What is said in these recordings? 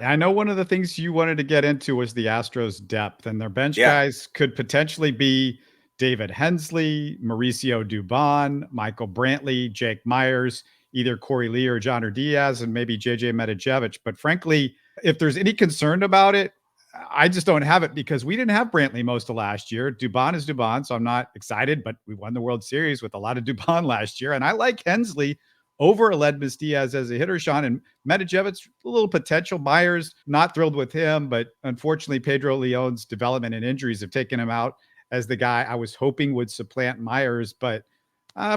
I know one of the things you wanted to get into was the Astros' depth, and their bench Yeah. guys could potentially be David Hensley, Mauricio Dubon, Michael Brantley, Jake Myers, either Corey Lee or Johnner Diaz, and maybe JJ Medijevich. But frankly, if there's any concern about it, I just don't have it because we didn't have Brantley most of last year. Dubon is Dubon, so I'm not excited, but we won the World Series with a lot of Dubon last year. And I like Hensley over Aledmus Diaz as a hitter, Sean. And Medijevich, a little potential. Myers, not thrilled with him, but unfortunately, Pedro Leon's development and injuries have taken him out as the guy I was hoping would supplant Myers. But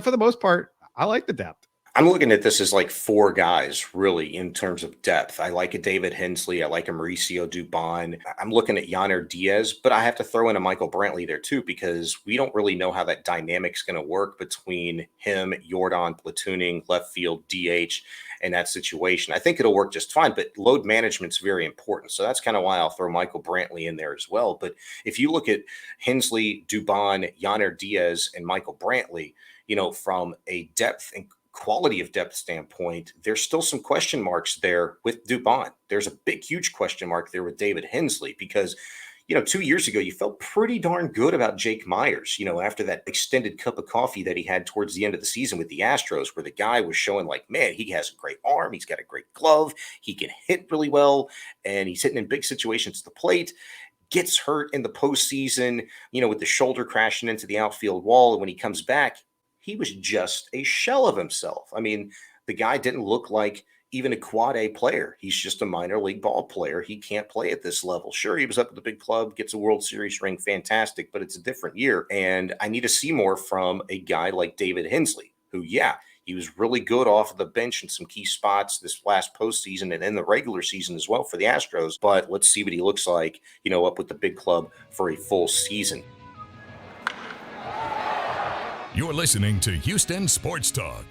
for the most part, I like the depth. I'm looking at this as like four guys, really, in terms of depth. I like a David Hensley. I like a Mauricio Dubon. I'm looking at Yanner Diaz, but I have to throw in a Michael Brantley there too, because we don't really know how that dynamic's going to work between him, Jordan platooning, left field, DH, and that situation. I think it'll work just fine, but load management's very important. So that's kind of why I'll throw Michael Brantley in there as well. But if you look at Hensley, Dubon, Yanner Diaz, and Michael Brantley, from a depth and quality of depth standpoint, there's still some question marks there with Dubon. There's a big, huge question mark there with David Hensley because, 2 years ago, you felt pretty darn good about Jake Myers, after that extended cup of coffee that he had towards the end of the season with the Astros, where the guy was showing like, man, he has a great arm. He's got a great glove. He can hit really well. And he's hitting in big situations at the plate. Gets hurt in the postseason, with the shoulder crashing into the outfield wall. And when he comes back, he was just a shell of himself. I mean, the guy didn't look like even a quad A player. He's just a minor league ball player. He can't play at this level. Sure, he was up at the big club, gets a World Series ring, fantastic, but it's a different year. And I need to see more from a guy like David Hensley, who, he was really good off of the bench in some key spots this last postseason and in the regular season as well for the Astros. But let's see what he looks like, up with the big club for a full season. You're listening to Houston Sports Talk.